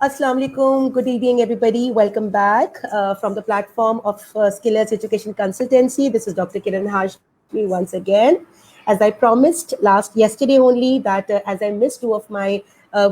Assalamu alaikum. Good evening, everybody. Welcome back from the platform of Skillers Education Consultancy. This is Dr. Kiran Hashmi once again. As I promised yesterday only, that as I missed two of my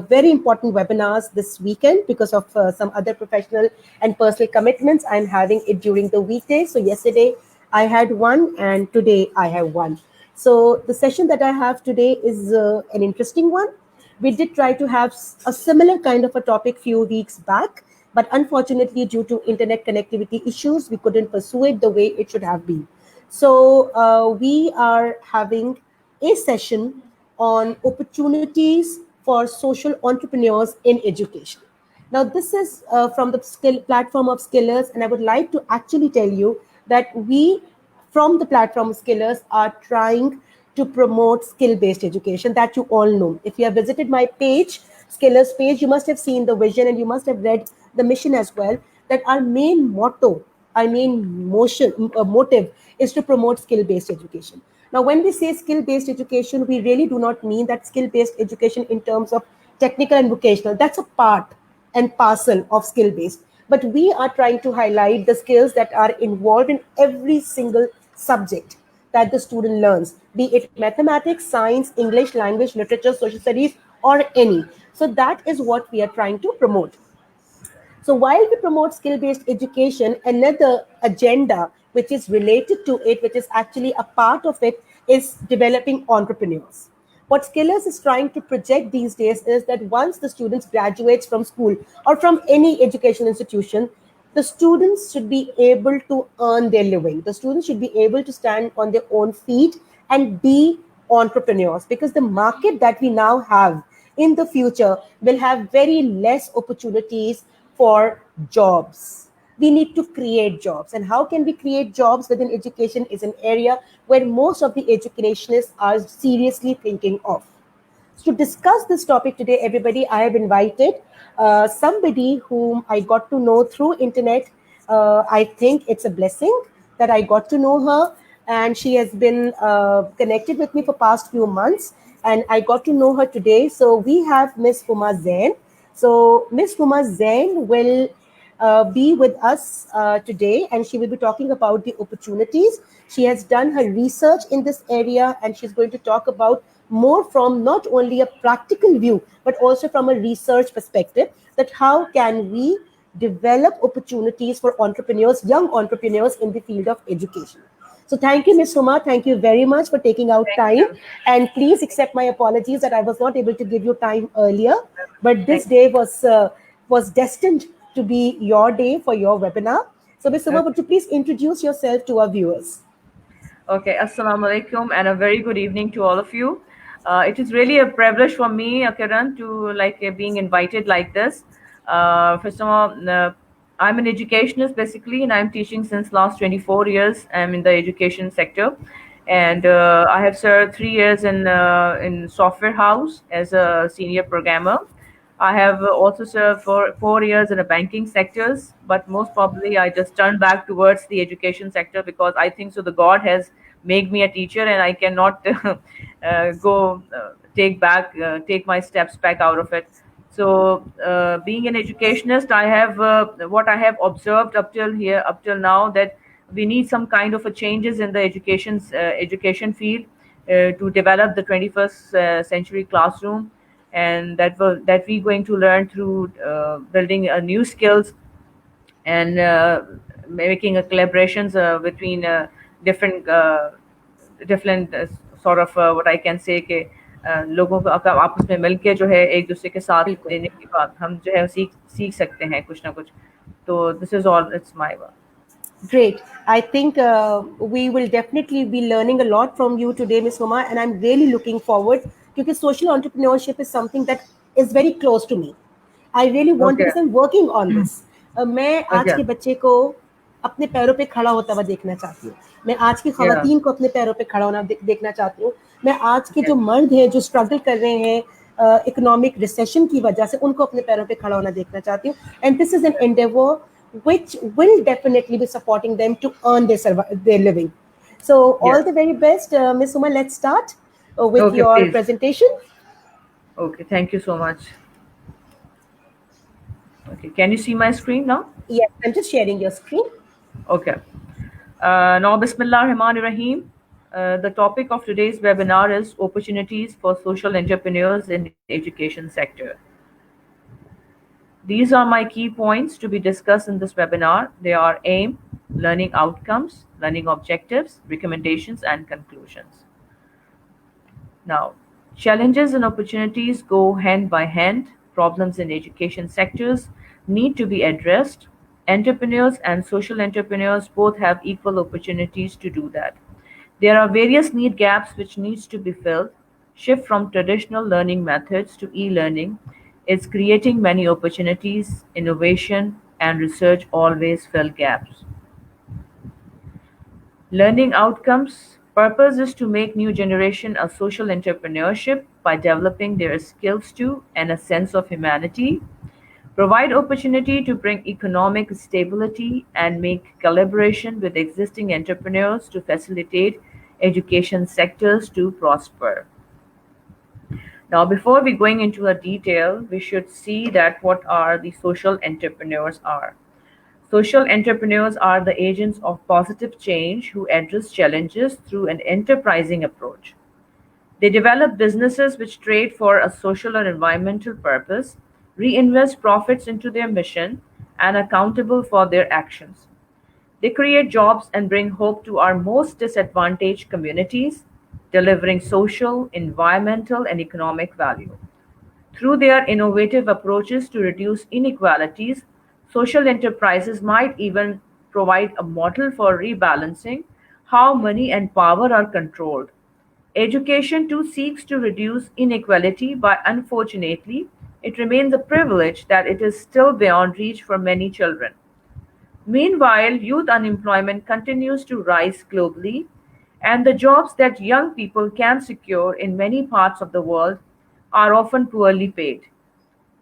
very important webinars this weekend because of some other professional and personal commitments, I'm having it during the weekday. So yesterday I had one, and today I have one. So the session that I have today is an interesting one. We did try to have a similar kind of a topic few weeks back, but unfortunately, due to internet connectivity issues, we couldn't pursue it the way it should have been. So we are having a session on opportunities for social entrepreneurs in education. Now, this is from the skill platform of Skillers, and I would like to actually tell you that we, from the platform of Skillers, are trying to promote skill-based education that you all know. If you have visited my page, Skillers page, you must have seen the vision and you must have read the mission as well, that our main motto, our main motive is to promote skill-based education. Now, when we say skill-based education, we really do not mean that skill-based education in terms of technical and vocational. That's a part and parcel of skill-based. But we are trying to highlight the skills that are involved in every single subject that the student learns, be it mathematics, science, English, language, literature, social studies, or any. So that is what we are trying to promote. So while we promote skill-based education, another agenda which is related to it, which is actually a part of it, is developing entrepreneurs. What Skillers is trying to project these days is that once the students graduates from school or from any education institution, the students should be able to earn their living. The students should be able to stand on their own feet and be entrepreneurs, because the market that we now have in the future will have very less opportunities for jobs. We need to create jobs. And how can we create jobs within education is an area where most of the educationists are seriously thinking of. So to discuss this topic today, everybody, I have invited somebody whom I got to know through internet. I think it's a blessing that I got to know her, and she has been connected with me for past few months, and I got to know her today. So we have Miss Huma Zain. So Miss Huma Zain will be with us today, and she will be talking about the opportunities. She has done her research in this area, and she's going to talk about more from not only a practical view, but also from a research perspective, that how can we develop opportunities for entrepreneurs, young entrepreneurs in the field of education. So thank you, Ms. Huma. Thank you very much for taking out Thank time. you. And please accept my apologies that I was not able to give you time earlier. But this Thank day was destined to be your day for your webinar. So Ms. Huma, would you please introduce yourself to our viewers? Okay, Assalamu alaikum, and a very good evening to all of you. It is really a privilege for me, Kiran, to being invited like this. First of all, I'm an educationist basically, and I'm teaching since last 24 years. I'm in the education sector, and I have served 3 years in software house as a senior programmer. I have also served for 4 years in the banking sectors, but most probably I just turned back towards the education sector because I think so. The God has made me a teacher, and I cannot go take my steps back out of it. So, being an educationist, I have what I have observed up till now, that we need some kind of a changes in the education field to develop the 21st century classroom, and that we going to learn through building new skills and making a collaborations between different sort of what I can say कि लोगों को आपस में मिलके जो है एक दूसरे के साथ बिल्कुल. देने के बाद हम जो है सीख सकते हैं कुछ ना कुछ. तो this is all, it's my work. Great. I think we will definitely be learning a lot from you today, Ms. Huma, and I'm really looking forward, because social entrepreneurship is something that is very close to me. I really want, Okay. because I'm working on this. मैं आज Okay. के बच्चे को अपने पैरों पे खड़ा होता हुआ देखना चाहती हूँ. मैं आज की Yeah. खवातीन को अपने पैरों पे खड़ा होना देखना चाहती हूँ. मैं आज के जो Yeah. मर्द हैं जो स्ट्रगल कर रहे हैं इकोनॉमिक रिसेशन की वजह से, उनको अपने पैरों पे खड़ा होना देखना चाहती हूँ. And this is an Endeavour which will definitely be supporting them to earn their living. So all Yeah. the very best, Ms. Huma. Let's start with Okay, your please. presentation. Okay, thank you so much. Okay, can you see my screen now? Yes, I'm just sharing your screen. Okay. Now, Bismillah Rahman Rahim. The topic of today's webinar is opportunities for social entrepreneurs in education sector. These are my key points to be discussed in this webinar. They are aim, learning outcomes, learning objectives, recommendations, and conclusions. Now, challenges and opportunities go hand by hand. Problems in education sectors need to be addressed. Entrepreneurs and social entrepreneurs both have equal opportunities to do that. There are various need gaps which needs to be filled. Shift from traditional learning methods to e-learning is creating many opportunities. Innovation and research always fill gaps. Learning outcomes purpose is to make new generation a social entrepreneurship by developing their skills to and a sense of humanity, provide opportunity to bring economic stability and make collaboration with existing entrepreneurs to facilitate education sectors to prosper. Now, before we going into a detail, we should see that what are the social entrepreneurs are. Social entrepreneurs are the agents of positive change who address challenges through an enterprising approach. They develop businesses which trade for a social or environmental purpose, reinvest profits into their mission, and are accountable for their actions. They create jobs and bring hope to our most disadvantaged communities, delivering social, environmental, and economic value. Through their innovative approaches to reduce inequalities, social enterprises might even provide a model for rebalancing how money and power are controlled. Education too seeks to reduce inequality, but unfortunately, it remains a privilege that it is still beyond reach for many children. Meanwhile, youth unemployment continues to rise globally, and the jobs that young people can secure in many parts of the world are often poorly paid.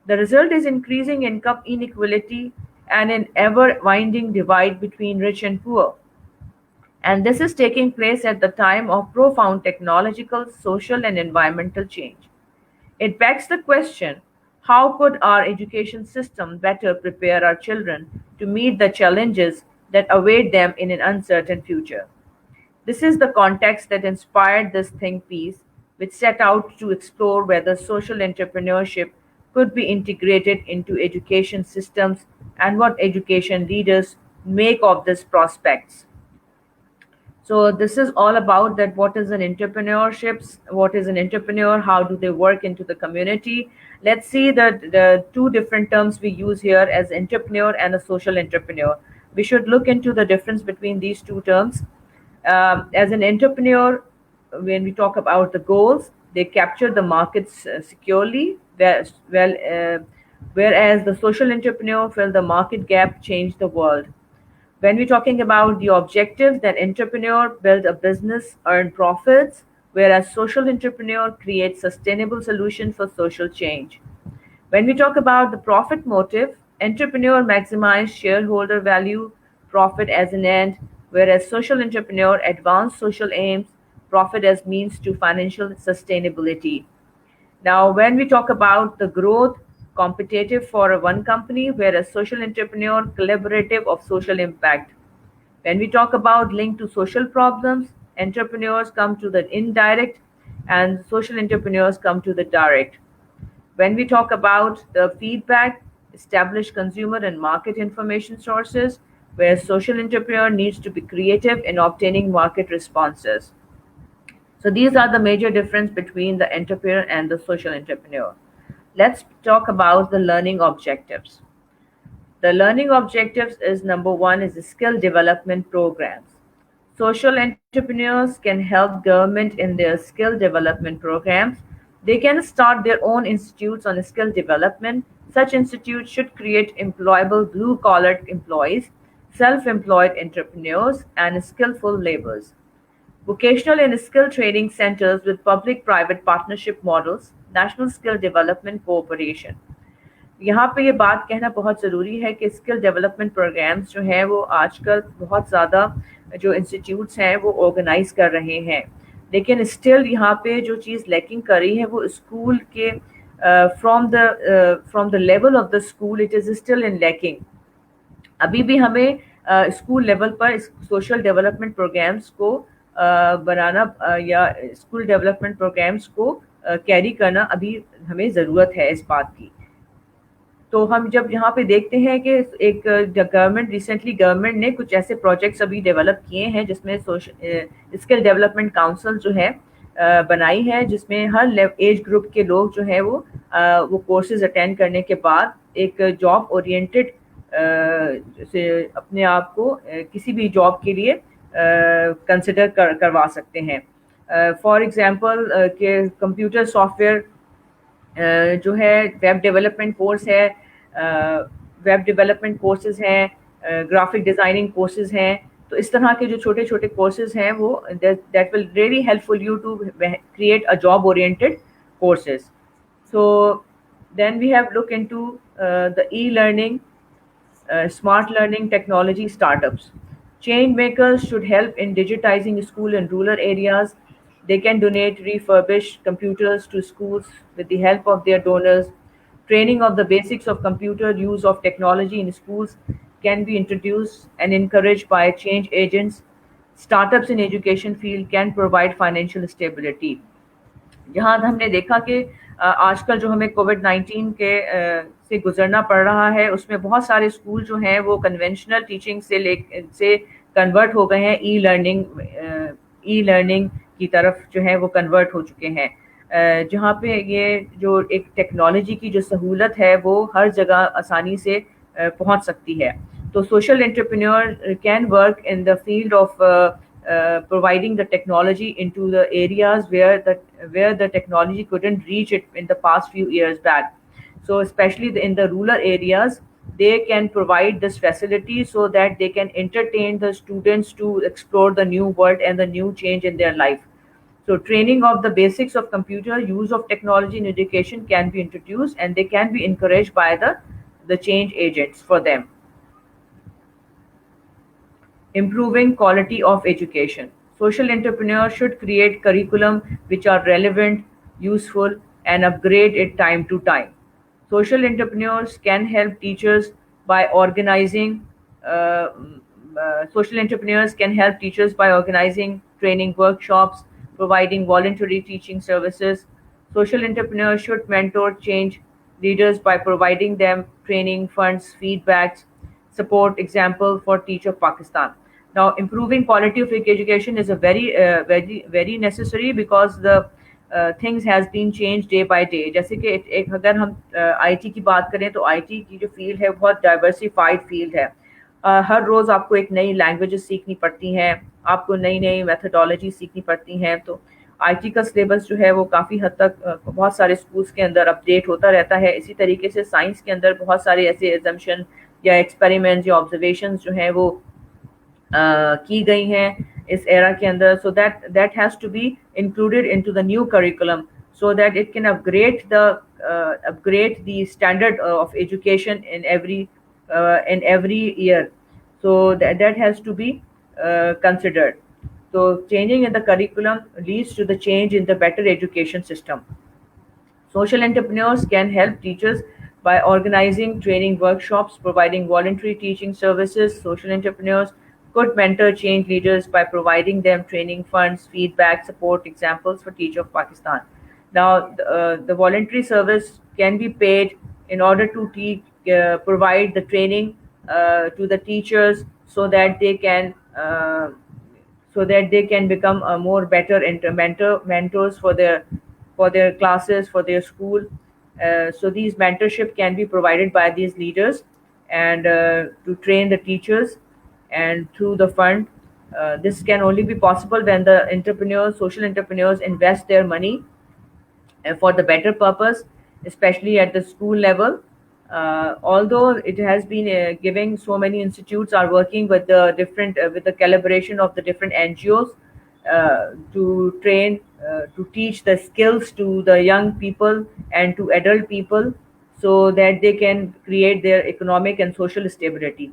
The result is increasing income inequality and an ever winding divide between rich and poor. And this is taking place at the time of profound technological, social, and environmental change. It begs the question, how could our education system better prepare our children to meet the challenges that await them in an uncertain future? This is the context that inspired this think piece, which set out to explore whether social entrepreneurship could be integrated into education systems and what education leaders make of these prospects. So this is all about that what is an entrepreneurships, what is an entrepreneur, how do they work into the community. Let's see the two different terms we use here as entrepreneur and a social entrepreneur. We should look into the difference between these two terms. As an entrepreneur, when we talk about the goals, they capture the markets securely, whereas the social entrepreneur fill the market gap, change the world. When we're talking about the objectives, then entrepreneur build a business, earn profits, whereas social entrepreneur creates sustainable solution for social change. When we talk about the profit motive, entrepreneur maximize shareholder value, profit as an end, whereas social entrepreneur advance social aims, profit as means to financial sustainability. Now, when we talk about the growth, competitive for a one company, whereas social entrepreneur collaborative of social impact. When we talk about link to social problems, entrepreneurs come to the indirect and social entrepreneurs come to the direct. When we talk about the feedback, establish consumer and market information sources, where social entrepreneur needs to be creative in obtaining market responses. So these are the major difference between the entrepreneur and the social entrepreneur. Let's talk about the learning objectives. The learning objectives is number one is the skill development programs. Social entrepreneurs can help government in their skill development programs. They can start their own institutes on skill development. Such institutes should create employable blue-collar employees, self-employed entrepreneurs, and skillful laborers. Vocational and skill training centers with public-private partnership models, national skill development cooperation. यहाँ पे ये बात कहना बहुत ज़रूरी है कि skill development programmes जो हैं वो आजकल बहुत ज़्यादा जो इंस्टीट्यूट्स हैं वो ऑर्गेनाइज कर रहे हैं, लेकिन स्टिल यहाँ पे जो चीज़ लैकिंग कर रही है वो स्कूल के from the level of the school, it is still in lacking. अभी भी हमें स्कूल लेवल पर सोशल डेवलपमेंट प्रोग्राम्स को बनाना या स्कूल डेवलपमेंट प्रोग्राम्स को कैरी करना अभी हमें ज़रूरत है इस बात की. तो हम जब यहाँ पे देखते हैं कि एक गवर्नमेंट ने कुछ ऐसे प्रोजेक्ट्स अभी डेवलप किए हैं जिसमें स्किल डेवलपमेंट काउंसिल जो है बनाई है, जिसमें हर एज ग्रुप के लोग जो है वो कोर्सेज अटेंड करने के बाद एक जॉब ओरिएंटेड से अपने आप को किसी भी जॉब के लिए कंसिडर करवा सकते हैं. फॉर एग्जांपल कि कंप्यूटर सॉफ्टवेयर जो है, वेब डेवलपमेंट कोर्स है, वेब डेवलपमेंट कोर्सेज हैं, ग्राफिक डिज़ाइनिंग कोर्सेज हैं. तो इस तरह के जो छोटे छोटे कोर्सेज हैं वो that will really helpful you to create a job oriented courses. So then we have look into the e-learning, smart learning technology startups. Change makers should help in digitizing school and rural areas. They can donate refurbished computers to schools with the help of their donors. Training of the basics of computer use of technology in schools can be introduced and encouraged by change agents. Startups in education field can provide financial stability. जहाँ हमने देखा कि आजकल जो हमें कोविड-19 के से गुजरना पड़ रहा है, उसमें बहुत सारे स्कूल जो हैं वो कन्वेंशनल टीचिंग से कन्वर्ट हो गए हैं, ई लर्निंग की तरफ जो है वो कन्वर्ट हो चुके हैं, जहाँ पे ये जो एक टेक्नोलॉजी की जो सहूलत है वो हर जगह आसानी से पहुँच सकती है. तो social entrepreneur can work in the field of providing the technology into the areas where the technology couldn't reach it in the past few years back. So especially in the rural areas, they can provide this facility so that they can entertain the students to explore the new world and the new change in their life. So training of the basics of computer use of technology in education can be introduced, and they can be encouraged by the change agents for them. Improving quality of education. Social entrepreneurs should create curriculum which are relevant, useful, and upgrade it time to time. Social entrepreneurs can help teachers by organizing training workshops, providing voluntary teaching services. Social entrepreneurs should mentor change leaders by providing them training, funds, feedbacks, support. Example for Teach of Pakistan. Now, improving quality of education is a very necessary because the things has been changed day by day. जैसे कि एक अगर हम IT की बात करें तो IT की जो फील्ड है बहुत डाइवर्सिफाइड फील्ड है. हर रोज़ आपको एक नई लैंग्वेजेस सीखनी पड़ती हैं, आपको नई नई मेथडोलॉजी सीखनी पड़ती हैं. तो IT का सिलेबस जो है वो काफ़ी हद तक बहुत सारे स्कूल्स के अंदर अपडेट होता रहता है. इसी तरीके से साइंस के अंदर बहुत सारे ऐसे एजम्पशन या एक्सपेरिमेंट्स या ऑब्जर्वेशंस जो हैं वो की गई हैं इस एरा के अंदर. सो that has to be included into the new curriculum so that it can upgrade the standard of education in every year. So that has to be considered. So changing in the curriculum leads to the change in the better education system. Social entrepreneurs can help teachers by organizing training workshops, providing voluntary teaching services. Social entrepreneurs could mentor change leaders by providing them training funds, feedback, support. Examples for Teach of Pakistan. Now, the voluntary service can be paid in order to provide the training to the teachers so that they can become more better mentors for their classes, for their school. So these mentorship can be provided by these leaders and to train the teachers. And through the fund, this can only be possible when the social entrepreneurs invest their money for the better purpose, especially at the school level. Although it has been giving, so many institutes are working with the collaboration of the different NGOs to train, to teach the skills to the young people and to adult people so that they can create their economic and social stability.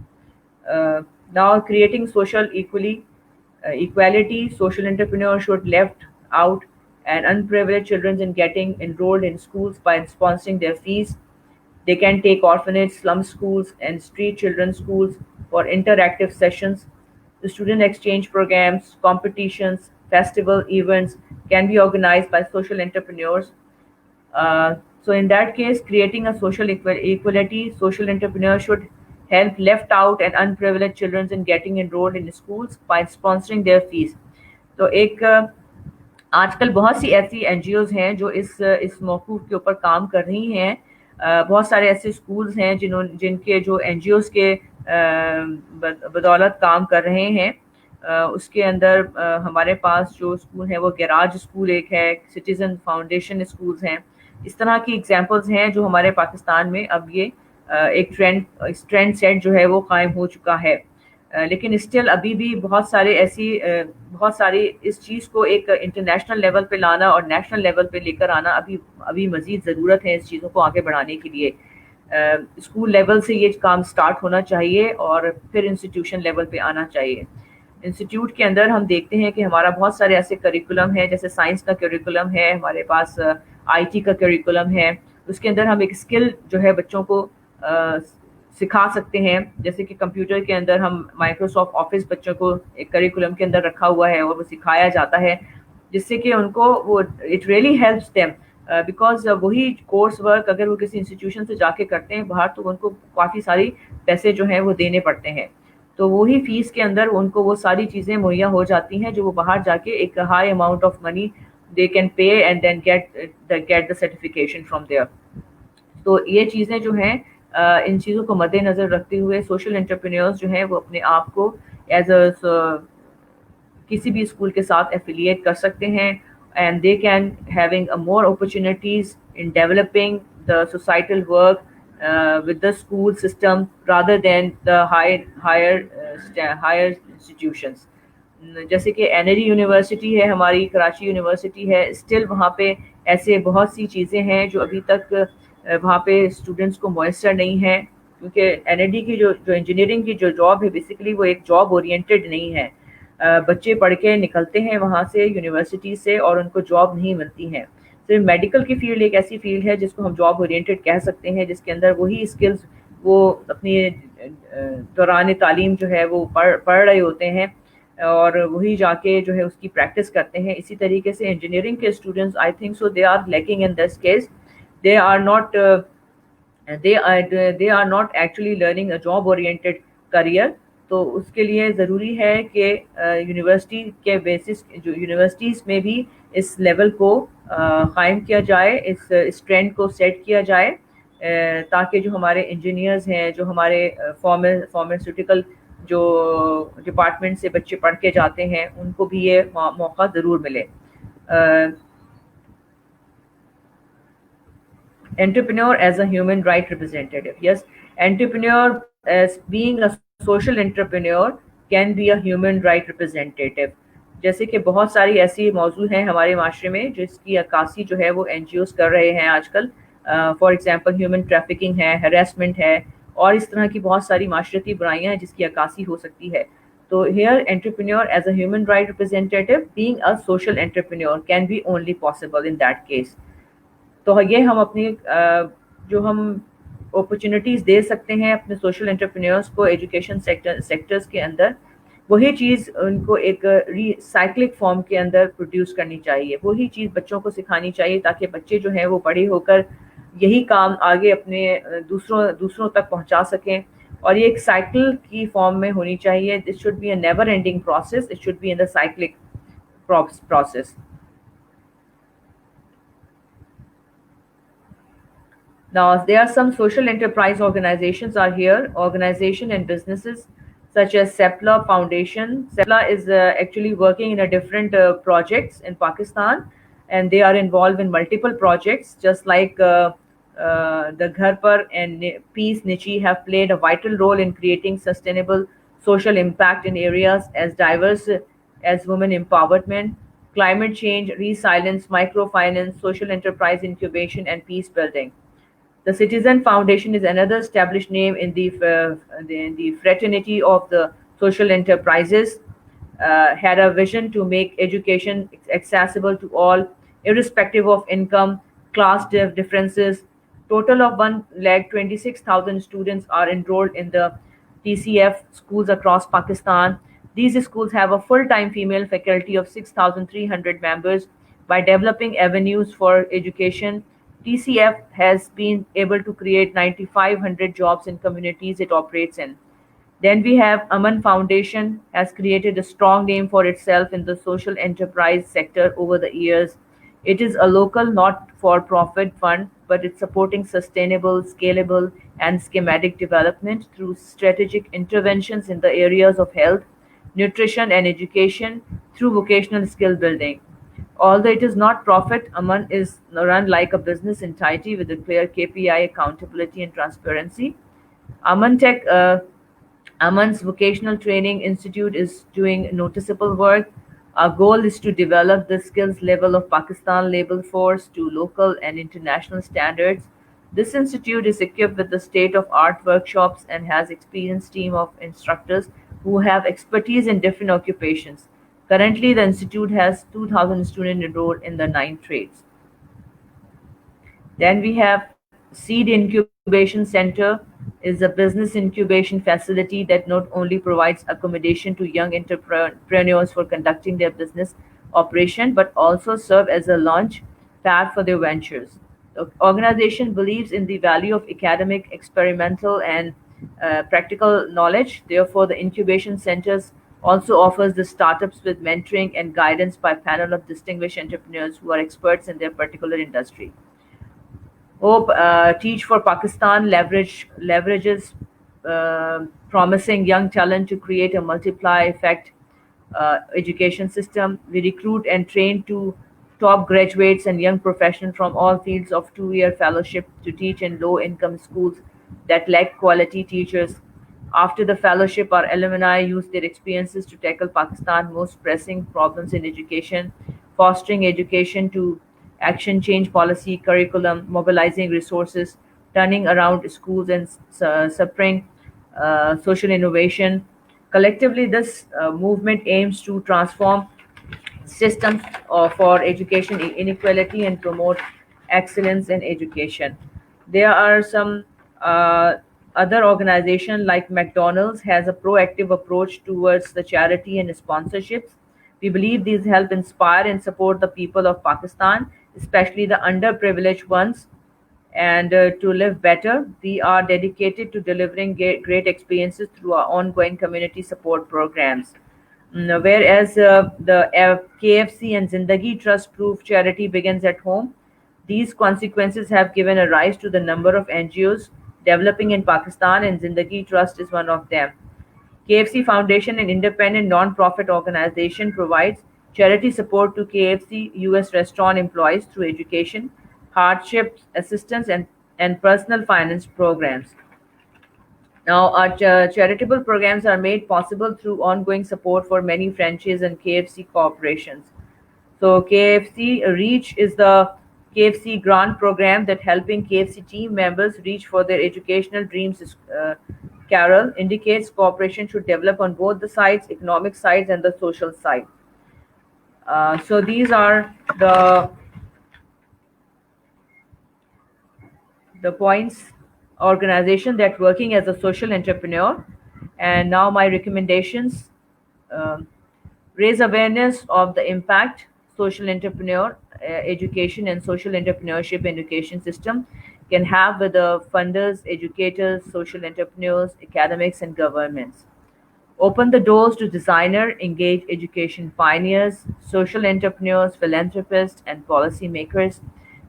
Now, creating social equality, social entrepreneurs should left out and unprivileged children in getting enrolled in schools by sponsoring their fees. They can take orphanage, slum schools, and street children's schools for interactive sessions. The student exchange programs, competitions, festival events can be organized by social entrepreneurs. So in that case, creating a social equality, social entrepreneurs should help left out and unprivileged children in getting enrolled in schools by sponsoring their fees. तो एक आजकल बहुत सी ऐसी NGOs हैं जो इस मौकूफ के ऊपर काम कर रही हैं. बहुत सारे ऐसे स्कूल्स हैं जिनके जो एनजीओज के बदौलत काम कर रहे हैं. उसके अंदर हमारे पास जो स्कूल है वो गैराज स्कूल एक है, सिटीजन फाउंडेशन स्कूल्स हैं. इस तरह की एग्जांपल्स हैं जो हमारे पाकिस्तान में अब ये एक ट्रेंड सेट जो है वो कायम हो चुका है. लेकिन स्टिल अभी भी बहुत सारी इस चीज़ को एक इंटरनेशनल लेवल पे लाना और नेशनल लेवल पे लेकर आना अभी मज़ीद ज़रूरत है इस चीज़ों को आगे बढ़ाने के लिए. स्कूल लेवल से ये काम स्टार्ट होना चाहिए और फिर इंस्टीट्यूशन लेवल पे आना चाहिए. इंस्टीट्यूट के अंदर हम देखते हैं कि हमारा बहुत सारे ऐसे करिकुलम है, जैसे साइंस का करिकुलम है, हमारे पास आईटी का करिकुलम है. उसके अंदर हम एक स्किल जो है बच्चों को सिखा सकते हैं. जैसे कि कंप्यूटर के अंदर हम माइक्रोसॉफ्ट ऑफिस बच्चों को एक करिकुलम के अंदर रखा हुआ है और वो सिखाया जाता है, जिससे कि उनको वो it really helps them because वही कोर्स वर्क अगर वो किसी इंस्टीट्यूशन से जाके करते हैं बाहर तो उनको काफ़ी सारी पैसे जो हैं वो देने पड़ते हैं. तो वही फीस के अंदर उनको वो सारी चीज़ें मुहैया हो जाती हैं जो वो बाहर जाके एक high amount of money they can pay and then get the certification from there. तो ये चीज़ें जो हैं इन चीज़ों को मद्देनज़र रखते हुए सोशल एंटरप्रेन्योर्स जो हैं वो अपने आप को एज किसी भी स्कूल के साथ एफिलिएट कर सकते हैं and they can having more opportunities in developing the societal work with the school system rather than the higher institutions. जैसे कि एनरी यूनिवर्सिटी है हमारी, कराची यूनिवर्सिटी है, स्टिल वहाँ पे ऐसे बहुत सी चीज़ें हैं जो अभी तक वहाँ पे स्टूडेंट्स को मयसर नहीं है, क्योंकि एनएडी की जो इंजीनियरिंग की जो जॉब है बेसिकली वो एक जॉब ओरिएंटेड नहीं है. बच्चे पढ़ के निकलते हैं वहाँ से यूनिवर्सिटी से और उनको जॉब नहीं मिलती हैं. सिर्फ मेडिकल की फील्ड एक ऐसी फील्ड है जिसको हम जॉब ओरिएंटेड कह सकते हैं, जिसके अंदर वही स्किल्स वो अपनी दौरान तालीम जो है वो पढ़ रहे होते हैं और वही जाके जो है उसकी प्रैक्टिस करते हैं. इसी तरीके से इंजीनियरिंग के students I think so they are lacking in this case. They are not actually learning a job oriented career. तो उसके लिए ज़रूरी है कि यूनिवर्सिटी के बेसिस जो यूनिवर्सिटीज़ में भी इस लेवल को कायम किया जाए, इस ट्रेंड को सेट किया जाए, ताकि जो हमारे इंजीनियर्स हैं, जो हमारे फार्मास्यूटिकल जो डिपार्टमेंट से बच्चे पढ़ के जाते हैं, उनको भी ये मौका ज़रूर मिले. Entrepreneur as a human right representative. Yes, entrepreneur as being a social entrepreneur can be a human right representative. जैसे कि बहुत सारी ऐसी मौजूद हैं हमारे माशरे में जिसकी अक्कासी जो है वो एनजीओज कर रहे हैं आजकल. फॉर एग्जांपल ह्यूमन ट्रैफिकिंग है, हैरेसमेंट है और इस तरह की बहुत सारी माशरती बुराइयां हैं जिसकी अक्कासी हो सकती है. तो here entrepreneur as a human right representative being a social entrepreneur can be only possible in that case. तो ये हम अपनी जो हम अपॉर्चुनिटीज़ दे सकते हैं अपने सोशल एंटरप्रेन्योर्स को एजुकेशन सेक्टर्स के अंदर, वही चीज़ उनको एक रिसाइक्लिक फॉर्म के अंदर प्रोड्यूस करनी चाहिए. वही चीज़ बच्चों को सिखानी चाहिए ताकि बच्चे जो हैं वो बड़े होकर यही काम आगे अपने दूसरों तक पहुंचा सकें. और ये एक साइकिल की फॉर्म में होनी चाहिए. This should be a never ending process. It should be in the cyclic process. Now, there are some social enterprise organizations are here, organization and businesses such as Sepla Foundation. Sepla is actually working in a different projects in Pakistan, and they are involved in multiple projects, just like the Ghar Par and Peace Nichi have played a vital role in creating sustainable social impact in areas as diverse as women empowerment, climate change, resilience, microfinance, social enterprise incubation, and peace building. The Citizen Foundation is another established name in the fraternity of the social enterprises. Had a vision to make education accessible to all irrespective of income, class differences. Total of 126,000 students are enrolled in the TCF schools across Pakistan. These schools have a full-time female faculty of 6,300 members. By developing avenues for education, TCF has been able to create 9,500 jobs in communities it operates in. Then we have Aman Foundation has created a strong name for itself in the social enterprise sector over the years. It is a local not-for-profit fund, but it's supporting sustainable, scalable, and schematic development through strategic interventions in the areas of health, nutrition, and education through vocational skill building. Although it is not profit, Aman is run like a business entity with a clear KPI, accountability, and transparency. Aman Tech Aman's Vocational Training Institute is doing noticeable work. Our goal is to develop the skills level of Pakistan Labor Force to local and international standards. This institute is equipped with the state-of-art workshops and has experienced team of instructors who have expertise in different occupations. Currently, the institute has 2,000 students enrolled in the 9 trades. Then we have Seed Incubation Center is a business incubation facility that not only provides accommodation to young entrepreneurs for conducting their business operation, but also serve as a launch pad for their ventures. The organization believes in the value of academic, experimental, and practical knowledge. Therefore, the incubation centers also offers the startups with mentoring and guidance by a panel of distinguished entrepreneurs who are experts in their particular industry. Hope Teach for Pakistan leverages promising young talent to create a multiply effect education system. We recruit and train to top graduates and young professionals from all fields of 2-year fellowship to teach in low-income schools that lack quality teachers. After the fellowship, our alumni use their experiences to tackle Pakistan's most pressing problems in education, fostering education to action change policy, curriculum, mobilizing resources, turning around schools, and spurring social innovation. Collectively, this movement aims to transform systems for education inequality and promote excellence in education. There are some other organizations like McDonald's has a proactive approach towards the charity and sponsorships. We believe these help inspire and support the people of Pakistan, especially the underprivileged ones, and to live better. We are dedicated to delivering great experiences through our ongoing community support programs. Whereas the KFC and Zindagi Trust proof charity begins at home, these consequences have given a rise to the number of NGOs developing in Pakistan, and Zindagi Trust is one of them. KFC Foundation, an independent non-profit organization, provides charity support to KFC US restaurant employees through education, hardship assistance, and personal finance programs. Now, our charitable programs are made possible through ongoing support for many franchise and KFC corporations. So, KFC Reach is the KFC grant program that helping KFC team members reach for their educational dreams. Carol indicates cooperation should develop on both the sides, economic sides and the social side. So these are the points. Organization that working as a social entrepreneur. And now my recommendations: raise awareness of the impact social entrepreneur education and social entrepreneurship education system can have with the funders, educators, social entrepreneurs, academics, and governments. Open the doors to designer, engage education pioneers, social entrepreneurs, philanthropists, and policymakers.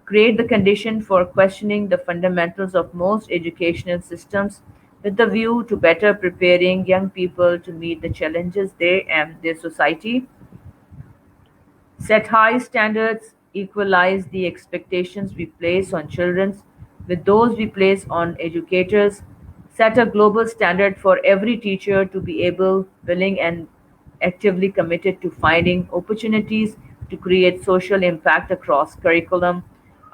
Create the condition for questioning the fundamentals of most educational systems with the view to better preparing young people to meet the challenges they and their society. Set high standards, equalize the expectations we place on children with those we place on educators. Set a global standard for every teacher to be able, willing, and actively committed to finding opportunities to create social impact across curriculum.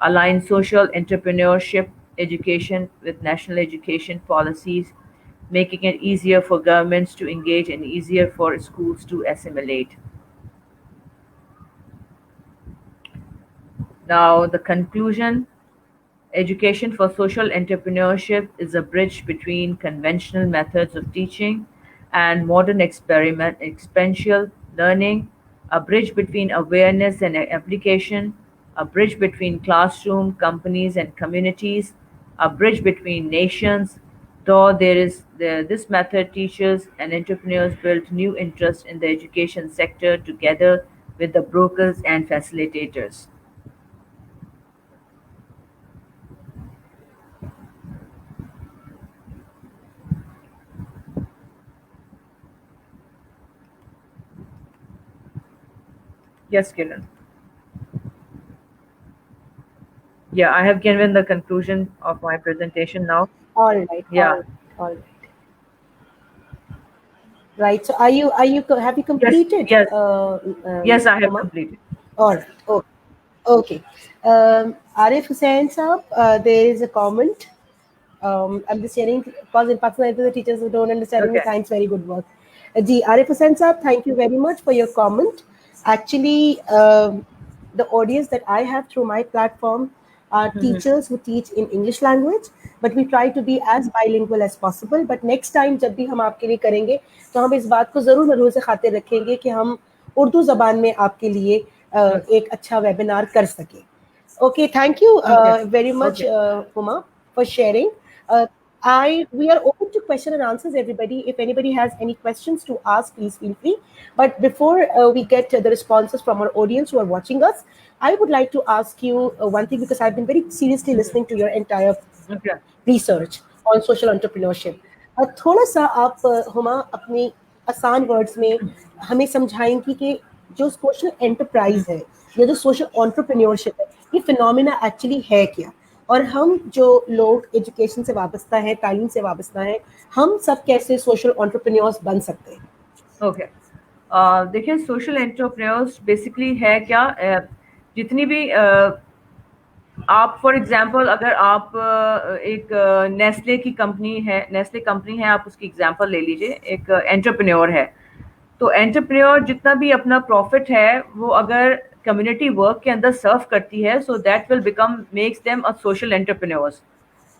Align social entrepreneurship education with national education policies, making it easier for governments to engage and easier for schools to assimilate. Now, the conclusion: education for social entrepreneurship is a bridge between conventional methods of teaching and modern experiential learning, a bridge between awareness and application, a bridge between classroom, companies, and communities, a bridge between nations. Though this method, teachers and entrepreneurs build new interest in the education sector together with the brokers and facilitators. Yes, Kiran. Yeah, I have given the conclusion of my presentation now. All right, Yeah. all right. Right. So have you Yes, completed, yes, yes, I have Huma? completed. All right. Okay. Arif Hussain Saab, there is a comment. I'm just sharing because in Pakistan, the teachers who don't understand English, Okay. thanks, very good work. Arif Hussain Saab, thank you very much for your comment. Actually, the audience that I have through my platform are teachers who teach in English language, but we try to be as bilingual as possible. But next time जब भी हम आपके लिए करेंगे तो हम इस बात को ज़रूर मरूज़ खातिर रखेंगे कि हम उर्दू ज़बान में आपके लिए एक अच्छा वेबिनार कर सकें. Okay, thank you Okay. very much, Okay. Huma, for sharing. We are open to question and answers, everybody. If anybody has any questions to ask, please feel free. But before we get the responses from our audience who are watching us, I would like to ask you one thing, because I've been very seriously listening to your entire Okay. research on social entrepreneurship. थोड़ा सा आप हुमा अपनी आसान words में हमें समझाएंगी कि जो social enterprise है या जो सोशल एंटरप्रेन्योरशिप है, ये फिनोमिना एक्चुअली है क्या, और हम जो लोग एजुकेशन से वाबस्ता है, तालीम से वाबस्ता है, हम सब कैसे सोशल एंटरप्रेन्योर्स बन सकते हैं. ओके. देखिए, सोशल एंटरप्रेन्योर्स बेसिकली है क्या, जितनी भी आप फॉर एग्जांपल अगर आप एक नेस्ले की कंपनी है, नेस्ले कंपनी है, आप उसकी एग्जांपल ले लीजिए, एक एंटरप्रेन्योर है. तो एंटरप्रेन्योर जितना भी अपना प्रॉफिट है वो अगर कम्युनिटी वर्क के अंदर सर्व करती है, so that will become makes them a social entrepreneurs.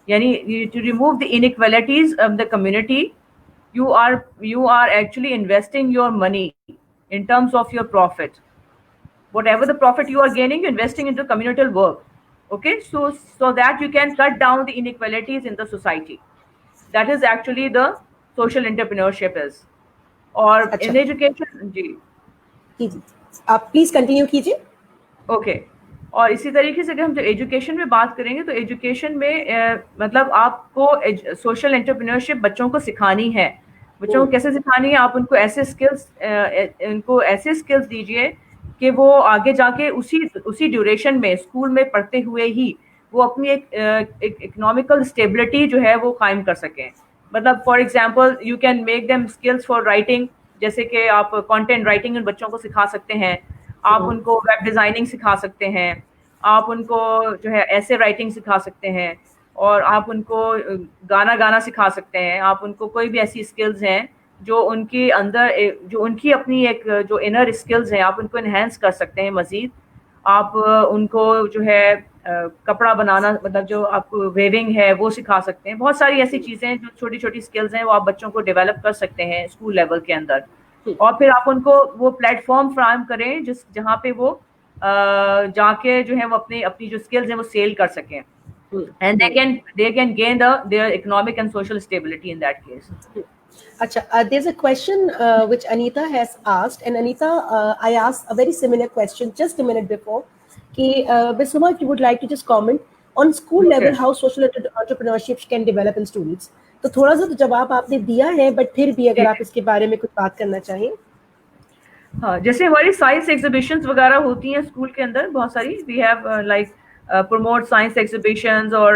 यानी to remove the inequalities of the community, you are actually investing your money in terms of your profit. Whatever the profit you are gaining, you're investing into communal work. Okay, so that you can cut down the inequalities in the society. That is actually the social entrepreneurship is. और अच्छा, in education जी कीजिए, आप please continue कीजिए. Okay. और इसी तरीके से अगर हम जो एजुकेशन में बात करेंगे तो एजुकेशन में मतलब आपको सोशल एंटरप्रेन्योरशिप बच्चों को सिखानी है. बच्चों को कैसे सिखानी है? आप उनको ऐसे स्किल्स दीजिए कि वो आगे जाके उसी ड्यूरेशन में स्कूल में पढ़ते हुए ही वो अपनी एक इकोनॉमिकल स्टेबिलिटी जो है वो कायम कर सकें. मतलब for example you can make them skills for writing, जैसे कि आप कंटेंट राइटिंग उन बच्चों को सिखा सकते हैं, आप उनको वेब डिज़ाइनिंग सिखा सकते हैं, आप उनको जो है ऐसे राइटिंग सिखा सकते हैं, और आप उनको गाना सिखा सकते हैं. आप उनको कोई भी ऐसी स्किल्स हैं जो उनकी अंदर जो उनकी अपनी एक जो इनर स्किल्स हैं, आप उनको इन्हेंस कर सकते हैं मज़ीद. आप उनको जो है कपड़ा बनाना, मतलब जो आपको वेविंग है वो सिखा सकते हैं. बहुत सारी ऐसी चीज़ें हैं जो छोटी छोटी स्किल्स हैं वो आप बच्चों को डेवलप कर सकते हैं स्कूल लेवल के अंदर. और फिर आप उनको वो प्लेटफॉर्म फ्राहम करें जहाँ पे वो जाके जो है वो अपनी जो स्किल्स हैं वो सेल कर सकें. And they can gain their economic and social stability in that case. Acha, there's a question which Anita has asked, and Anita, I asked a very similar question just a minute before. Ki, Bisuma, if you would like to just comment on school level how social entrepreneurship can develop in students. तो थोड़ा सा तो जवाब आपने दिया है, but फिर भी अगर आप इसके बारे में कुछ बात करना चाहें. हाँ, जैसे हमारी साइंस एग्जीबिशंस वगैरह होती हैं स्कूल के अंदर बहुत सारी. We have like promote science exhibitions or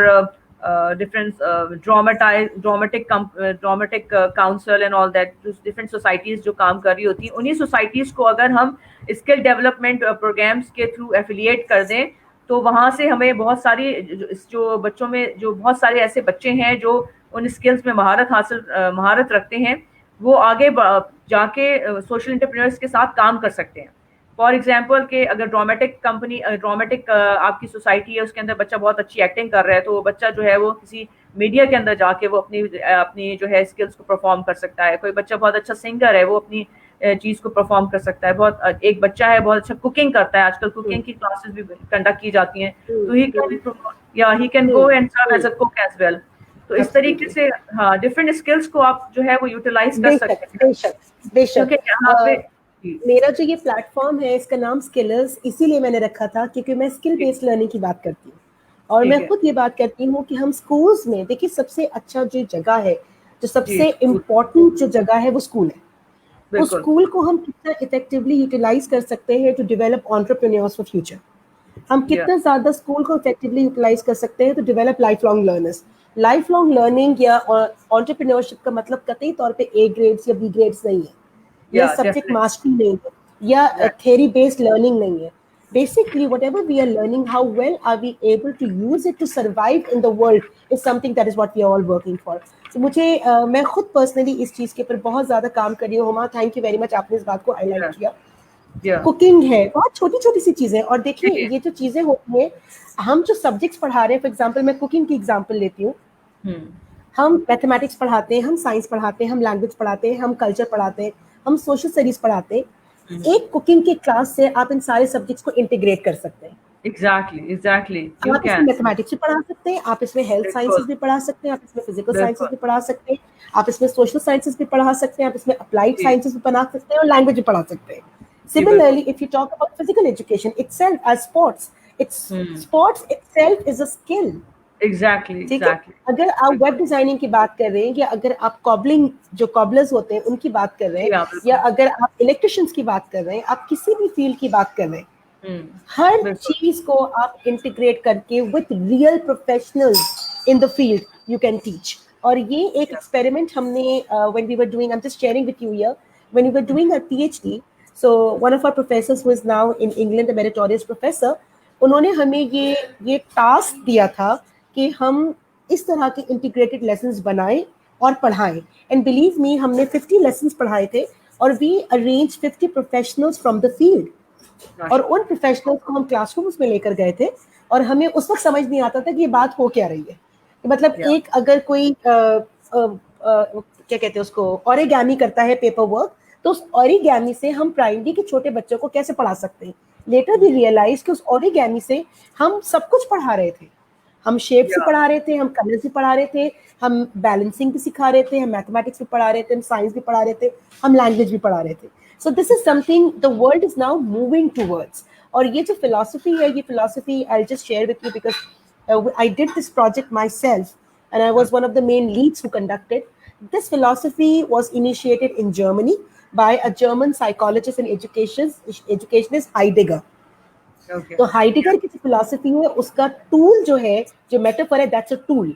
different dramatic council and all that. Different societies जो काम कर रही होती हैं, उन्हीं societies को अगर हम स्किल डेवलपमेंट प्रोग्राम्स के थ्रू एफिलिएट कर दें तो वहाँ से हमें बहुत सारी जो बच्चों में जो बहुत सारे ऐसे बच्चे हैं जो उन स्किल्स में महारत रखते हैं, वो आगे जाके सोशल एंटरप्रेन्योर्स के साथ काम कर सकते हैं. فار ایگزامپل کہ اگر ڈرامیٹک آپ کی سوسائٹی ہے، اس کے اندر بچہ بہت اچھی ایکٹنگ کر رہا ہے، تو وہ بچہ جو ہے وہ کسی میڈیا کے اندر جا کے وہ اپنی جو ہے اسکلس کو پرفارم کر سکتا ہے. کوئی بچہ بہت اچھا سنگر ہے، وہ اپنی چیز کو پرفارم کر سکتا ہے. ایک بچہ ہے بہت اچھا کوکنگ کرتا ہے، آج کل کوکنگ کی کلاسز بھی کنڈکٹ کی جاتی ہیں، تو he can go and serve as a cook as well. تو اس طریقے سے ہاں ڈفرینٹ اسکلس کو آپ جو ہے وہ یوٹیلائز کر بے سکتے شک ہیں، بے شک بے شک. کیونکہ یہاں پہ جی میرا جو یہ پلیٹ فارم ہے اس کا نام اسکلرز اسی لیے میں نے رکھا تھا کیونکہ میں اسکل بیسڈ لرننگ کی بات کرتی ہوں. اور میں ٹھیک ہے خود یہ بات کرتی ہوں کہ ہم اسکولز میں دیکھیے سب سے اچھا جو جگہ ہے، جو سب جی سے امپورٹنٹ جو جگہ ہے وہ اسکول ہے. اس بالکل اسکول کو ہم کتنا افیکٹولی یوٹیلائز کر سکتے ہیں to develop entrepreneurs for future. ہم یا کتنا زیادہ اسکول کو افیکٹولی یوٹیلائز کر سکتے ہیں to develop life long learners. Life long learning یا انٹرپرینورشپ کا مطلب قطعی طور پہ اے گریڈس یا بی گریڈس نہیں ہے، یا سبجیکٹ ڈیفینیٹلی ماسٹری نہیں ہے، یا رائٹ تھیوری بیسڈ لرننگ نہیں ہے. Basically, whatever we are learning, how well are we able to use it to survive in the world is something that is what we are all working for. So مجھے میں خود personally اس چیز کے اوپر بہت زیادہ کام کر رہی ہوں. ہما تھینک یو ویری مچ، آپ نے اس بات کو ہائی لائٹ کیا. یا کوکنگ ہے، بہت چھوٹی چھوٹی سی چیزیں. اور دیکھیے جی یہ جو چیزیں ہوتی ہیں، ہم جو سبجیکٹس پڑھا رہے ہیں، فار ایگزامپل میں کوکنگ کی ایگزامپل لیتی ہوں. ہم میتھمیٹکس پڑھاتے ہیں، ہم سائنس پڑھاتے ہیں، ہم لینگویج پڑھاتے ہیں، ہم کلچر پڑھاتے ہیں، ہم سوشل اسٹڈیز پڑھاتے ہیں. ایک کوکنگ کی کلاس سے آپ ان سارے سبجیکٹس کو انٹیگریٹ کر سکتے ہیں. ایگزیکٹلی یو آپ اس میں کین میتھمیٹکس بھی پڑھا سکتے ہیں، آپ اس میں ہیلتھ بالکل سائنسز بھی پڑھا سکتے ہیں، آپ اس میں فزیکل سائنسز بالکل بھی پڑھا سکتے ہیں، آپ اس میں سوشل سائنسز بھی پڑھا سکتے ہیں، آپ اس میں اپلائڈ جی سائنسز بھی پڑھا سکتے ہیں، اور لینگویج بھی پڑھا سکتے ہیں. جی بالکل Similarly, if you talk about physical education itself as sports, sports itself is a skill. Exactly ٹھیک ہے. ایگزیکٹلی اگر آپ بالکل ویب ڈیزائننگ کی بات کر رہے ہیں، یا اگر آپ کابلنگ جو کابلرز ہوتے ہیں ان کی بات کر رہے ہیں، جی ہاں یا بالکل اگر آپ الیکٹریشینس کی بات کر رہے ہیں، آپ کسی بھی فیلڈ کی بات کر رہے ہیں، ہر بالکل چیز کو آپ انٹیگریٹ کر کے with real professionals in the field you can teach. اور یہ ایک ایکسپیریمنٹ ہم نے when we were doing, I'm just sharing with you here, when we were doing our PhD, so one of our professors who is now in England, a meritorious professor, انہوں نے ہمیں یہ task دیا تھا کہ ہم اس طرح کے انٹیگریٹڈ لیسنس بنائیں اور پڑھائیں. اینڈ بلیو می، ہم نے 50 لیسنس پڑھائے تھے، اور we arrange 50 professionals from the field. اور ان پروفیشنلز کو ہم کلاس رومس میں لے کر گئے تھے، اور ہمیں اس وقت سمجھ نہیں آتا تھا کہ یہ بات ہو کیا رہی ہے. مطلب ایک اگر کوئی کیا کہتے ہیں اس کو، اوریگامی کرتا ہے پیپر ورک، تو اس اوریگامی سے ہم پرائمری کے چھوٹے بچوں کو کیسے پڑھا سکتے ہیں. لیٹر بھی ریئلائز کہ اس اوریگامی سے ہم سب کچھ پڑھا رہے تھے. ہم شیپس بھی پڑھا رہے تھے، ہم کلرز بھی پڑھا رہے تھے، ہم بیلنسنگ بھی سکھا رہے تھے، ہم میتھمیٹکس بھی پڑھا رہے تھے، ہم سائنس بھی پڑھا رہے تھے، ہم لینگویج بھی پڑھا رہے تھے. So this is something the world is now moving towards. اور یہ جو فلاسفی ہے، یہ philosophy I just share with you because I did this project myself, and I was one of the main leads who conducted. This philosophy was initiated in Germany by a German psychologist and educationist, Heidegger. تو ہائیڈگر کی جو philosophy ہے، اس کا tool جو ہے، جو metaphor ہے، that's a tool.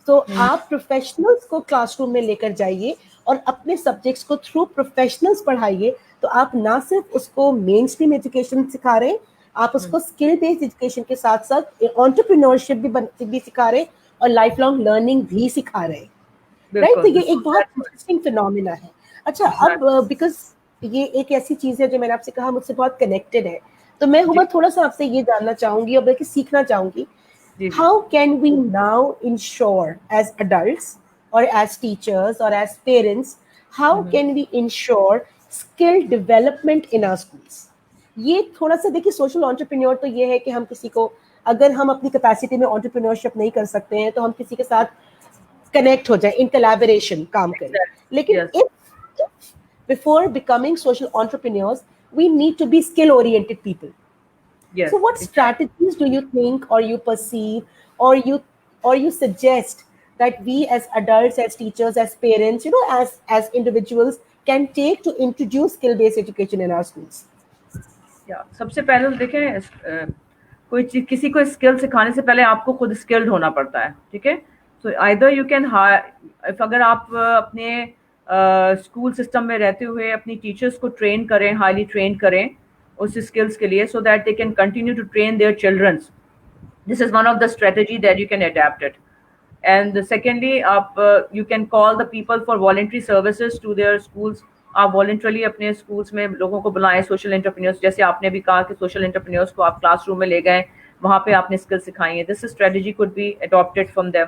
تو آپ پروفیشنلز کو کلاس روم میں لے کر جائیے اور اپنے سبجیکٹس کو تھرو پروفیشنلز پڑھائیے. تو آپ نہ صرف اس کو مین اسٹریم ایجوکیشن سکھا رہے ہیں، آپ اس کو اسکل بیسڈ ایجوکیشن کے ساتھ ساتھ انٹرپرینورشپ بھی سکھا رہے ہیں، اور لائف لانگ لرننگ بھی سکھا رہے ہیں. رائٹ. تو یہ ایک بہت انٹرسٹنگ فینومینا ہے. اچھا، اب بیکاز یہ ایک ایسی چیز ہے جو میں نے آپ سے کہا مجھ سے بہت کنیکٹڈ ہے، تو میں ہما تھوڑا سا آپ سے یہ جاننا چاہوں گی اور بلکہ سیکھنا چاہوں گی. How can we now ensure as adults اور ایز ٹیچرس اور as parents, how can we ensure skill development in our schools? یہ تھوڑا سا دیکھیے، سوشل انٹرپرینور تو یہ ہے کہ ہم کسی کو، اگر ہم اپنی کیپیسٹی میں انٹرپرینورشپ نہیں کر سکتے ہیں تو ہم کسی کے ساتھ کنیکٹ ہو جائیں، ان کلیبوریشن کام کریں. لیکن before becoming social entrepreneurs, we need to be skill oriented people. So what strategies do you think, or you perceive, or you suggest that we as adults, as teachers, as parents, as individuals can take to introduce skill based education in our schools? سب سے پہلے دیکھیں، کوئی چیز کسی کو skill سکھانے سے پہلے آپ کو خود اسکلڈ ہونا پڑتا ہے. ٹھیک ہے. سو آئدر یو کین اگر آپ اپنے اسکول سسٹم میں رہتے ہوئے اپنی ٹیچرس کو ٹرین کریں، ہائیلی ٹرین کریں اس اسکلس کے لیے، so that they can continue to train their childrens. This is one of the strategy that you can adapt it. And secondly, آپ you can call the people for voluntary services to their schools آپ voluntarily اپنے schools میں لوگوں کو بلائیں, social entrepreneurs, جیسے آپ نے بھی کہا کہ سوشل انٹرپرینیورس کو آپ کلاس روم میں لے گئے, وہاں پہ آپ نے اسکل سکھائی ہیں. This strategy could be adapted from them.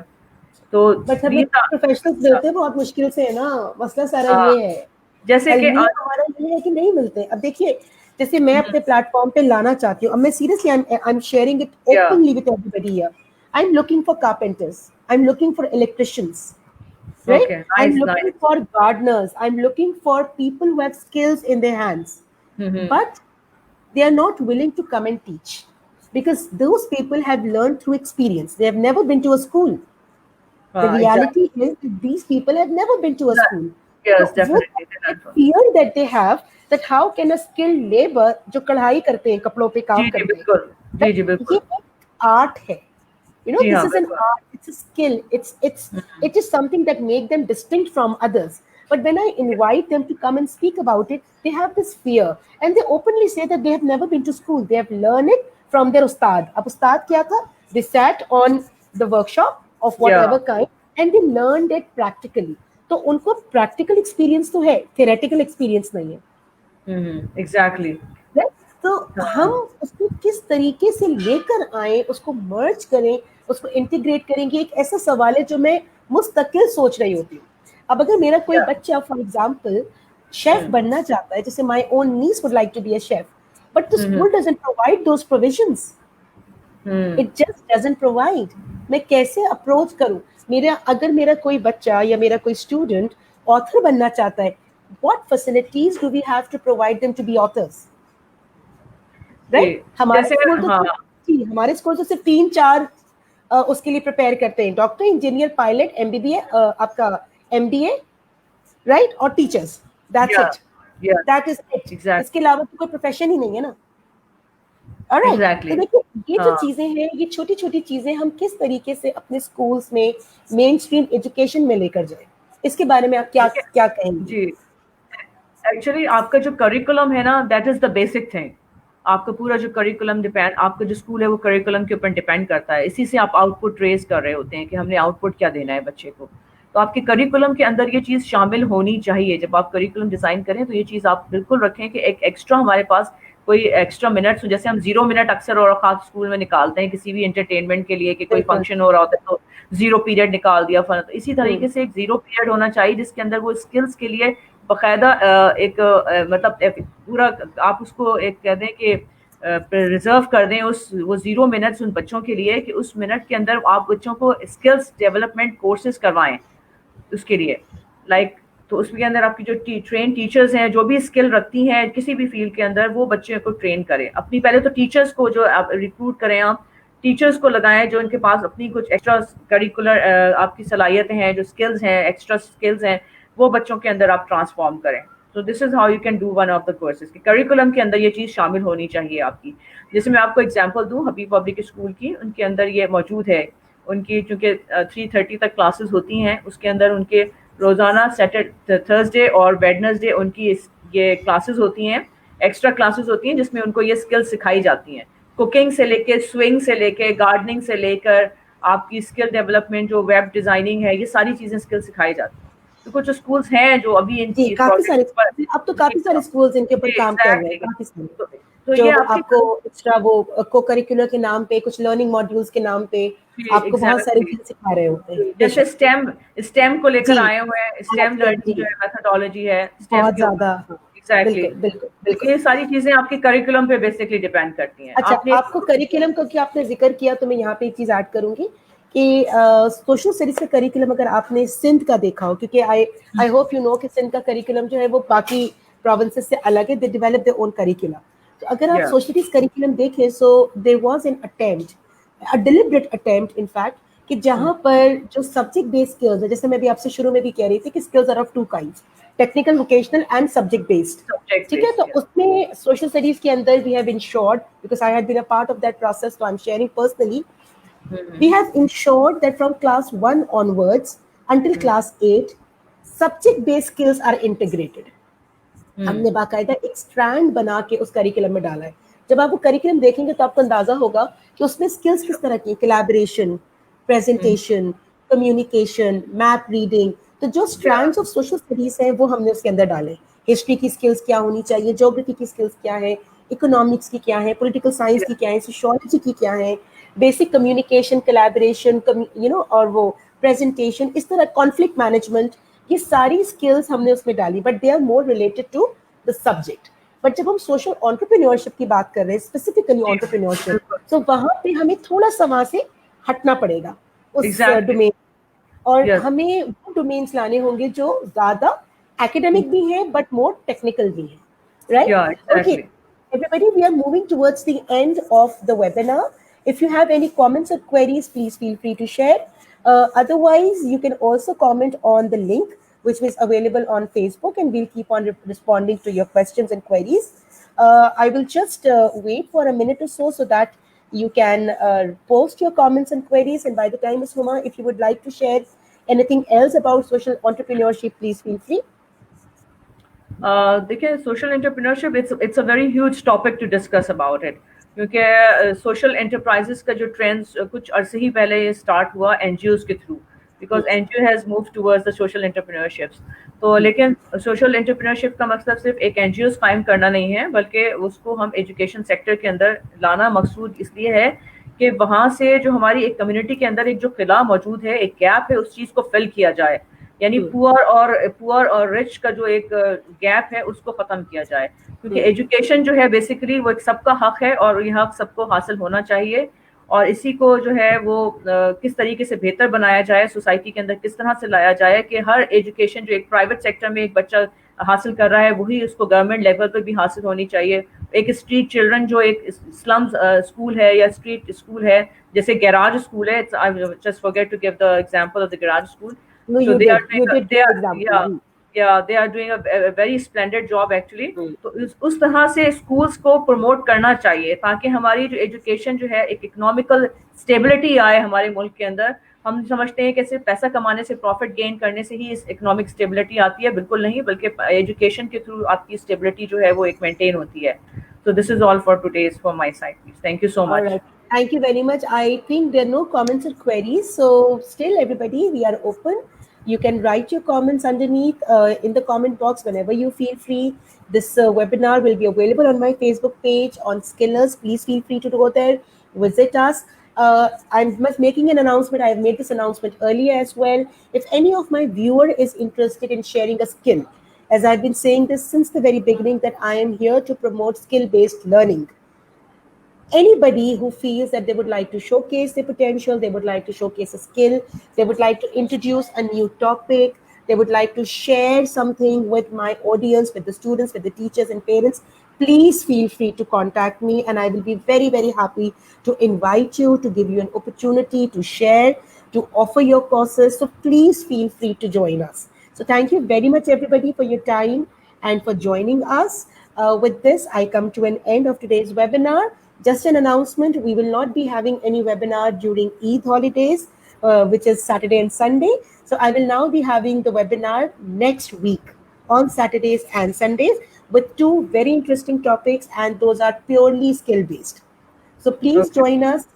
تو بٹ ہمیں پروفیشنلز ملتے بہت مشکل سے ہے نا, مسئلہ سارا یہ ہے. جیسے کہ علمی ہمارا یہ ہے کہ نہیں ملتے. اب دیکھیے جیسے میں اپنے پلیٹ فارم پہ لانا چاہتی ہوں, اب میں seriously I am sharing it openly with everybody here. I am looking for carpenters, I am looking for electricians, right? Okay, I'm nice, looking nice. for gardeners. I'm looking for people who have skills in their hands. Mm-hmm. But they are not willing to come and teach because those people have learned through experience. They have never been to a school. The reality Exactly. is that these people have never been to a That- school. So Yes, what definitely. They learn that from. fear that they have, that how can a skilled labor जो कढ़ाई करते हैं, कपड़ों पे جی काम جی करते हैं, بالکل, جی جی بالکل, ये एक art है. You know, جی this ہاں is an بالکل. art. It's a skill. It is something that makes them distinct from others. But when I invite them to come and speak about it, they have this fear, and they openly say that they have never been to school. They have learned it from their ustad. Ab ustad kya tha? They sat on the workshop of Yeah. whatever kind, and they learned it practically. تو ان کو practical experience تو ہے, theoretical experience نہیں ہے. Exactly. Right? تو ہم اس کو کس طریقے سے لے کر آئیں, اس کو مرج کریں, اس کو انٹیگریٹ کریں گے, ایک ایسا سوال ہے جو میں مستقل سوچ رہی ہوتی ہوں. اب اگر میرا کوئی Yeah. بچہ فار ایگزامپل شیف بننا چاہتا ہے, جیسے my own niece would like to be a chef, but the school doesn't provide those provisions. It just doesn't provide. میں کیسے اپروچ کروں؟ اگر میرا کوئی بچہ یا میرا کوئی اسٹوڈنٹ آتھر بننا چاہتا ہے, what facilities do we have to provide them to be authors? Right? جیسے ہاں ہمارے اسکول تو صرف 3-4 اس کے لیے پریپیئر کرتے ہیں, doctor, engineer, pilot, M B B A, آپ کا ایم بی اے, رائٹ, اور teachers. That's it. That is it. اس کے علاوہ تو کوئی پروفیشن ہی نہیں ہے نا. Alright. تو دیکھیں یہ جو چیزیں ہیں, یہ چھوٹی چھوٹی چیزیں ہم کس طریقے سے اپنے اسکولس میں مین اسٹریم ایجوکیشن میں لے کر جائیں, اس کے بارے میں آپ کیا کہیں گے؟ جی ایکچولی آپ کا جو کریکولم ہے نا, that is the basic thing. آپ کا پورا جو کریکولم ڈیپینڈ, آپ کا جو اسکول ہے وہ کریکولم کے اوپر ڈیپینڈ کرتا ہے. اسی سے آپ آؤٹ پٹ ریز کر رہے ہوتے ہیں کہ ہم نے آؤٹ پٹ کیا دینا ہے بچے کو. تو آپ کے کریکولم کے اندر یہ چیز شامل ہونی چاہیے. جب آپ کریکولم ڈیزائن کریں تو یہ چیز آپ بالکل رکھیں کہ ایک ایکسٹرا ہمارے پاس کوئی ایکسٹرا منٹس, جیسے ہم 0 منٹ اکثر اور اوقات اسکول میں نکالتے ہیں کسی بھی انٹرٹینمنٹ کے لیے, کہ کوئی فنکشن ہو رہا ہوتا ہے تو 0 پیریڈ نکال دیا فن. اسی طریقے سے ایک 0 پیریڈ ہونا چاہیے جس کے اندر وہ اسکلس کے لیے باقاعدہ ایک مطلب پورا آپ اس کو ایک کہہ دیں کہ ریزرو کر دیں وہ 0 منٹس ان بچوں کے لیے, کہ اس منٹ کے اندر آپ بچوں کو اسکلس ڈیولپمنٹ کورسز کروائیں اس کے لیے. لائک تو اس کے اندر آپ کی جو ٹرین ٹیچرز ہیں, جو بھی اسکل رکھتی ہیں کسی بھی فیلڈ کے اندر, وہ بچے کو ٹرین کریں. اپنی پہلے تو ٹیچرز کو جو ریکروٹ کریں, آپ ٹیچرز کو لگائیں جو ان کے پاس اپنی کچھ ایکسٹرا کریکولر آپ کی صلاحیتیں ہیں, جو اسکلز ہیں, ایکسٹرا اسکلز ہیں, وہ بچوں کے اندر آپ ٹرانسفارم کریں. تو this is how you can do one of the courses. Curriculum کے اندر یہ چیز شامل ہونی چاہیے آپ کی. جیسے میں آپ کو ایگزامپل دوں حبیب پبلک اسکول کی, ان کے اندر یہ موجود ہے. ان کی چونکہ 3:30 تک کلاسز ہوتی ہیں, اس کے اندر ان کے روزانہ تھرسڈے اور ویڈنسڈے ان کی یہ کلاسز ہوتی ہیں, ایکسٹرا کلاسز ہوتی ہیں, جس میں ان کو یہ اسکل سکھائی جاتی ہیں. کوکنگ سے لے کے, سوئنگ سے لے کے, گارڈننگ سے لے کر آپ کی اسکل ڈیولپمنٹ جو ویب ڈیزائننگ ہے, یہ ساری چیزیں اسکل سکھائی جاتی ہیں. تو کچھ اسکولس ہیں جو ابھی ان جی کی کافی سارے, اب تو کافی سارے اسکولز ان کے اوپر کام کر رہے ہیں, کافی سارے تو جو یہ آپ کو ایکسٹرا وہ کو کریکولر کے نام پہ, کچھ لرننگ ماڈیولز کے نام پہ آپ کو بہت ساری چیزیں سکھا رہے ہوتے ہیں. جیسے اسٹیم کو لے کر آئے ہوئے ہیں, اسٹیم لرننگ جو ہے میتھڈالوجی ہے بہت زیادہ. ایگزیکٹلی. بالکل بالکل. یہ ساری چیزیں آپ کے کریکولم پہ بیسکلی ڈیپینڈ کرتی ہیں. اچھا, آپ کو کریکولم کا کیا آپ نے ذکر کیا, تو میں یہاں پہ ایک چیز ایڈ کروں گی کہ سوشل اسٹڈیز کا کریکولم اگر آپ نے سندھ کا دیکھا ہو, کیونکہ آئی ہوپ یو نو کہ سندھ کا کریکولم جو ہے وہ باقی پروونسز سے الگ ہے, they develop their own curriculum. تو اگر آپ سوشل اسٹڈیز کریکولم دیکھیں, so there was an attempt, a deliberate attempt in fact, کہ جہاں پر جو سبجیکٹ بیسڈ اسکلز ہے, جیسے میں بھی آپ سے شروع میں بھی کہہ رہی تھی کہ skills are of 2 kinds, technical, vocational and subject based. ٹھیک ہے, تو اس میں سوشل اسٹڈیز کے اندر we have ensured, because I had been a part of that process, تو I am sharing personally, we have ensured that from class 1 onwards until class 8 subject based skills are integrated. ہم نے باقاعدہ ایک اسٹرینڈ بنا کے اس curriculum میں ڈالا ہے. جب آپ وہ کریکولم دیکھیں گے تو آپ کو اندازہ ہوگا کہ اس میں اسکلس کس طرح کی, collaboration, presentation, communication, map reading. تو جو اسٹرینڈس آف سوشل اسٹڈیز ہیں وہ ہم نے اس کے اندر ڈالے. ہسٹری کی اسکلس کیا ہونی چاہیے, جیوگرافی کی اسکلس کیا ہے, اکنامکس کی کیا ہے, پولیٹیکل سائنس کی کیا ہے, سوشیولوجی کی کیا ہے, بیسک کمیونیکیشن, کولیبریشن, اور وہ پریزنٹیشن, اس طرح کانفلکٹ مینجمنٹ, یہ ساری اسکلس ہم نے اس میں ڈالی, but they are more related to the subject. But جب ہم سوشل انٹرپرینیورشپ کی بات کر رہے ہیں, اسپیسیفکلی انٹرپرینیورشپ, تو وہاں پہ ہمیں تھوڑا سا وہاں سے ہٹنا پڑے گا اس ڈومین, اور ہمیں وہ ڈومینس لانے ہوں گے جو زیادہ academic بھی ہیں but more technical بھی ہیں, right? Okay, everybody, we are moving towards the end of the webinar. If you have any comments or queries, please feel free to share. Otherwise, you can also comment on the link which is available on Facebook, and we'll keep on responding to your questions and queries. I will just wait for a minute or so that you can post your comments and queries, and by the time, Ms. Huma, if you would like to share anything else about social entrepreneurship, please feel free. دیکھیں, social entrepreneurship it's a very huge topic to discuss about it, کیونکہ social enterprises کا جو trend کچھ عرصے ہی پہلے یہ start ہوا N G Os کے through, because N G O has move towards the social entrepreneurships. تو لیکن سوشل انٹرپرینورشپ کا مقصد صرف ایک این جی اوز قائم کرنا نہیں ہے, بلکہ اس کو ہم ایجوکیشن سیکٹر کے اندر لانا مقصود اس لیے ہے کہ وہاں سے جو ہماری ایک کمیونٹی کے اندر ایک جو خلا موجود ہے, ایک گیپ ہے, اس چیز کو فل کیا جائے. یعنی پور اور رچ کا جو ایک گیپ ہے اس کو ختم کیا جائے, کیونکہ ایجوکیشن جو ہے بیسیکلی وہ ایک سب کا حق ہے, اور یہ حق سب کو حاصل ہونا چاہیے. اور اسی کو جو ہے وہ کس طریقے سے بہتر بنایا جائے, سوسائٹی کے اندر کس طرح سے لایا جائے کہ ہر ایجوکیشن جو ایک پرائیویٹ سیکٹر میں ایک بچہ حاصل کر رہا ہے, وہی اس کو گورنمنٹ لیول پہ بھی حاصل ہونی چاہیے. ایک اسٹریٹ چلڈرن جو ایک سلمز اسکول ہے یا اسٹریٹ اسکول ہے, جیسے گیراج اسکول ہے, just forget to give the example of the garage school. No, So you they are did. doing You did give example. they are doing a very splendid job actually. تو اس طرح سے schools کو promote کرنا چاہیے تاکہ ہماری جو education جو ہے ایک اکنامیکل اسٹیبلٹی آئے ہمارے ملک کے اندر. ہم سمجھتے ہیں کہ صرف پیسہ کمانے سے, پروفٹ گین کرنے سے ہی اس اکنامک اسٹیبلٹی آتی ہے, بالکل نہیں, بلکہ ایجوکیشن کے تھرو آپ کی اسٹیبلٹی جو ہے وہ ایک مینٹین ہوتی ہے. So this is all for today's from my side, please. Thank you so much. All right. Thank you very much. I think there are no comments or queries. So still, everybody, we are open. You can write your comments underneath in the comment box whenever you feel free. This webinar will be available on my Facebook page on Skillers. Please feel free to go there, visit us. I'm making an announcement. I have made this announcement earlier as well. If any of my viewer is interested in sharing a skill, as I've been saying this since the very beginning, that I am here to promote skill-based learning. Anybody who feels that they would like to showcase their potential, they would like to showcase a skill, they would like to introduce a new topic, they would like to share something with my audience, with the students, with the teachers and parents, please feel free to contact me, and I will be very, very happy to invite you, to give you an opportunity to share, to offer your courses. So please feel free to join us. So thank you very much, everybody, for your time and for joining us. With this, I come to an end of today's webinar. Just an announcement, we will not be having any webinar during Eid holidays, which is Saturday and Sunday. So I will now be having the webinar next week on Saturdays and Sundays with two very interesting topics, and those are purely skill-based. So please join us.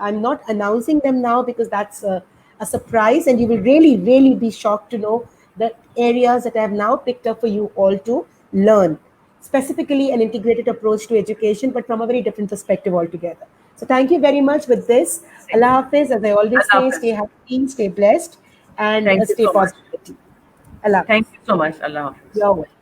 I'm not announcing them now because that's a surprise, and you will really, really be shocked to know the areas that I have now picked up for you all to learn. Specifically an integrated approach to education, but from a very different perspective altogether. So thank you very much with this. Allah Hafiz, as I always say, stay happy, stay blessed, and stay positive. Allah Hafiz. Thank you so much. Allah Hafiz. You're welcome.